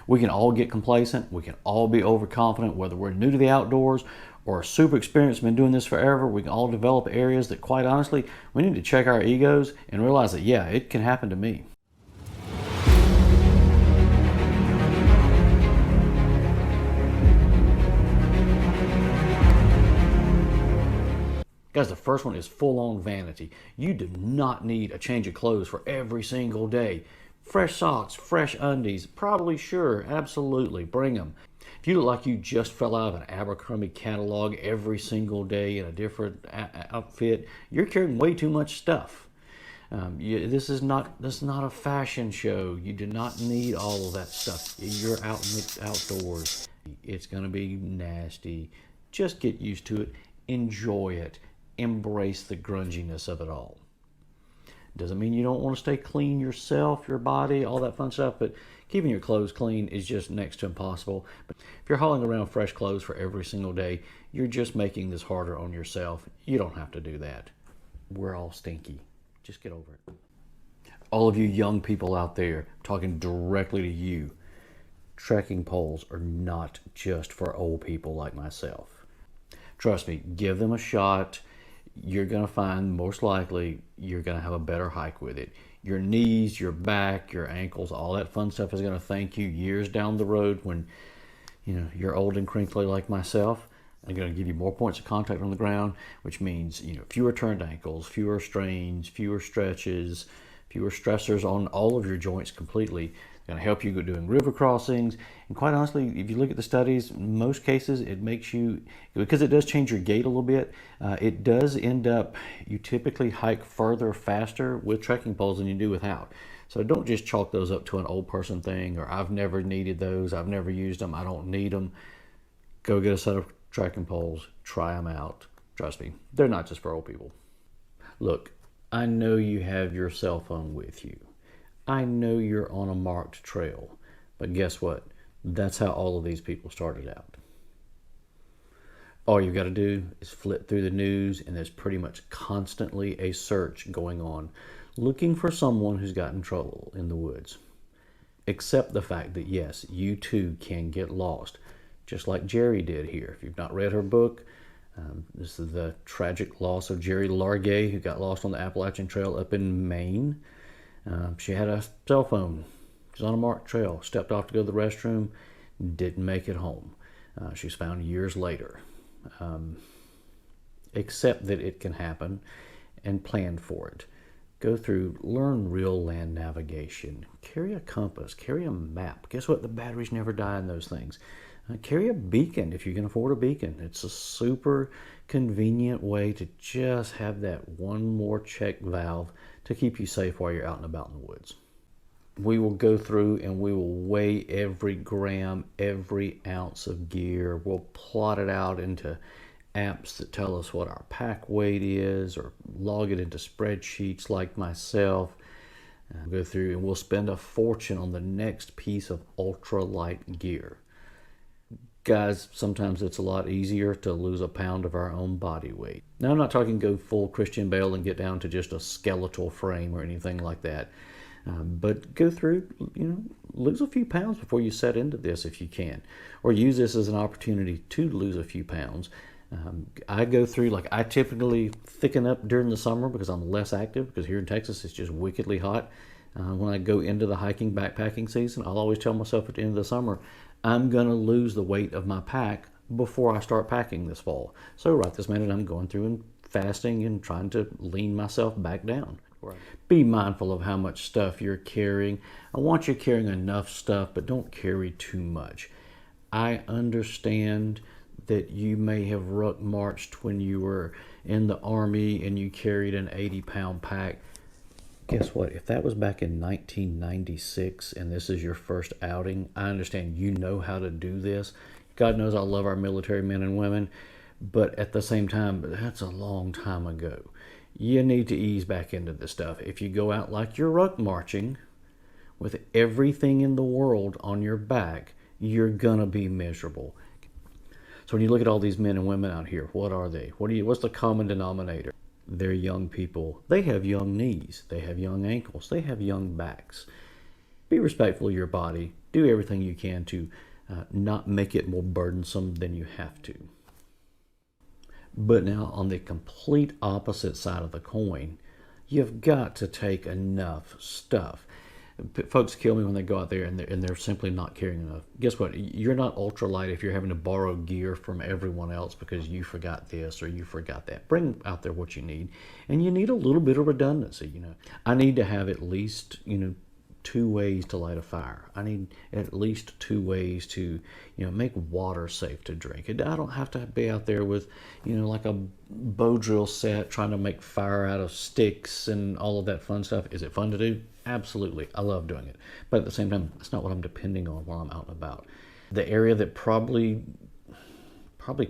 We can all get complacent. We can all be overconfident, whether we're new to the outdoors or super experienced, been doing this forever. We can all develop areas that, quite honestly, we need to check our egos and realize that, yeah, it can happen to me. Guys, the first one is full-on vanity. You do not need a change of clothes for every single day. Fresh socks, fresh undies, probably, sure, absolutely, bring them. If you look like you just fell out of an Abercrombie catalog every single day in a different outfit, you're carrying way too much stuff. This is not a fashion show. You do not need all of that stuff. You're out in the outdoors. It's going to be nasty. Just get used to it. Enjoy it. Embrace the grunginess of it all. Doesn't mean you don't want to stay clean yourself, your body, all that fun stuff, but keeping your clothes clean is just next to impossible. But if you're hauling around fresh clothes for every single day, you're just making this harder on yourself. You don't have to do that. We're all stinky. Just get over it. All of you young people out there, talking directly to you, trekking poles are not just for old people like myself. Trust me, give them a shot. You're going to find, most likely, you're going to have a better hike with it. Your knees, your back, your ankles, all that fun stuff is going to thank you years down the road when, you're old and crinkly like myself. I'm going to give you more points of contact on the ground, which means, fewer turned ankles, fewer strains, fewer stretches, fewer stressors on all of your joints completely. It's going to help you go doing river crossings. And quite honestly, if you look at the studies, in most cases it makes you, because it does change your gait a little bit, it does end up, you typically hike further faster with trekking poles than you do without. So don't just chalk those up to an old person thing, or I've never needed those, I've never used them, I don't need them. Go get a set of trekking poles, try them out. Trust me, they're not just for old people. Look, I know you have your cell phone with you. I know you're on a marked trail, but guess what? That's how all of these people started out. All you've got to do is flip through the news, and there's pretty much constantly a search going on, looking for someone who's got in trouble in the woods. Accept the fact that yes, you too can get lost, just like Jerry did here. If you've not read her book, this is the tragic loss of Jerry Largay, who got lost on the Appalachian Trail up in Maine. She had a cell phone. She was on a marked trail, stepped off to go to the restroom, didn't make it home. She's found years later. Accept that it can happen and plan for it. Go through, learn real land navigation. Carry a compass, carry a map. Guess what? The batteries never die in those things. Carry a beacon if you can afford a beacon. It's a super convenient way to just have that one more check valve to keep you safe while you're out and about in the woods. We will go through and we will weigh every gram, every ounce of gear. We'll plot it out into apps that tell us what our pack weight is, or log it into spreadsheets like myself. Go through and we'll spend a fortune on the next piece of ultralight gear. Guys, sometimes it's a lot easier to lose a pound of our own body weight. Now, I'm not talking go full Christian Bale and get down to just a skeletal frame or anything like that. But go through, lose a few pounds before you set into this if you can. Or use this as an opportunity to lose a few pounds. I go through, like I typically thicken up during the summer because I'm less active, because here in Texas it's just wickedly hot. When I go into the hiking, backpacking season, I'll always tell myself at the end of the summer, I'm going to lose the weight of my pack before I start packing this fall. So right this minute, I'm going through and fasting and trying to lean myself back down. Right. Be mindful of how much stuff you're carrying. I want you carrying enough stuff, but don't carry too much. I understand that you may have ruck marched when you were in the Army and you carried an 80-pound pack. Guess what? If that was back in 1996 and this is your first outing, I understand you know how to do this. God knows I love our military men and women, but at the same time, that's a long time ago. You need to ease back into this stuff. If you go out like you're ruck marching with everything in the world on your back, you're gonna be miserable. So when you look at all these men and women out here, what are they? What's the common denominator? They're young people. They have young knees. They have young ankles. They have young backs. Be respectful of your body. do everything you can to not make it more burdensome than you have to. But now on the complete opposite side of the coin, you've got to take enough stuff. Folks kill me when they go out there and they're simply not carrying enough. Guess what? You're not ultralight if you're having to borrow gear from everyone else because you forgot this or you forgot that. Bring out there what you need, and you need a little bit of redundancy. I need to have at least 2 ways to light a fire. I need at least 2 ways to make water safe to drink. I don't have to be out there with like a bow drill set trying to make fire out of sticks and all of that fun stuff. Is it fun to do? Absolutely. I love doing it. But at the same time, that's not what I'm depending on while I'm out and about. The area that probably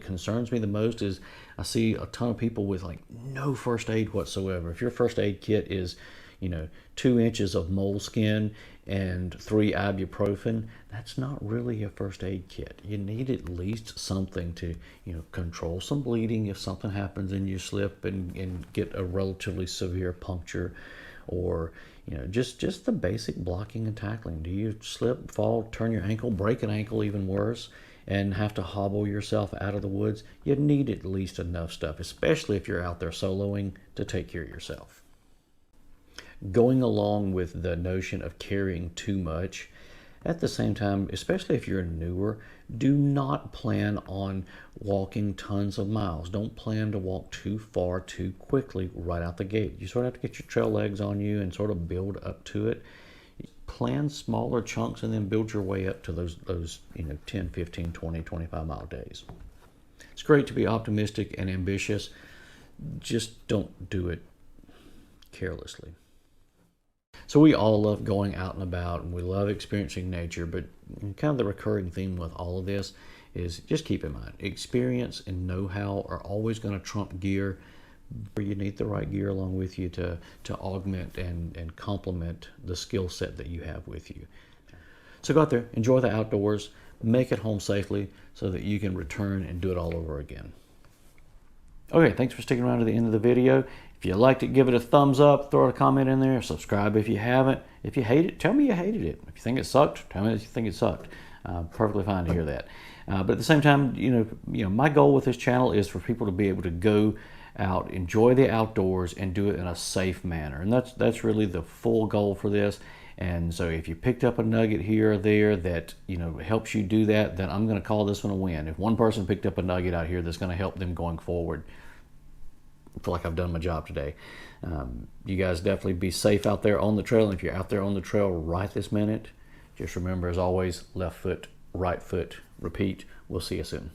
concerns me the most is I see a ton of people with like no first aid whatsoever. If your first aid kit is 2 inches of moleskin and 3 ibuprofen, that's not really a first aid kit. You need at least something to control some bleeding if something happens and you slip and get a relatively severe puncture, or just the basic blocking and tackling. Do you slip, fall, turn your ankle, break an ankle, even worse, and have to hobble yourself out of the woods? You need at least enough stuff, especially if you're out there soloing, to take care of yourself. Going along with the notion of carrying too much, at the same time, especially if you're newer, do not plan on walking tons of miles. Don't plan to walk too far too quickly right out the gate. You sort of have to get your trail legs on you and sort of build up to it. Plan smaller chunks and then build your way up to those 10, 15, 20, 25 mile days. It's great to be optimistic and ambitious. Just don't do it carelessly. So we all love going out and about, and we love experiencing nature, but kind of the recurring theme with all of this is just keep in mind, experience and know-how are always going to trump gear. You need the right gear along with you to augment and complement the skill set that you have with you. So go out there, enjoy the outdoors, make it home safely so that you can return and do it all over again. Okay, thanks for sticking around to the end of the video. If you liked it, give it a thumbs up, throw a comment in there, subscribe if you haven't. If you hate it, tell me you hated it. If you think it sucked, tell me that you think it sucked. Perfectly fine to hear that. But at the same time, my goal with this channel is for people to be able to go out, enjoy the outdoors, and do it in a safe manner. And that's really the full goal for this. And so if you picked up a nugget here or there that helps you do that, then I'm going to call this one a win. If one person picked up a nugget out here that's going to help them going forward, I feel like I've done my job today. You guys definitely be safe out there on the trail. And if you're out there on the trail right this minute, just remember, as always, left foot, right foot, repeat. We'll see you soon.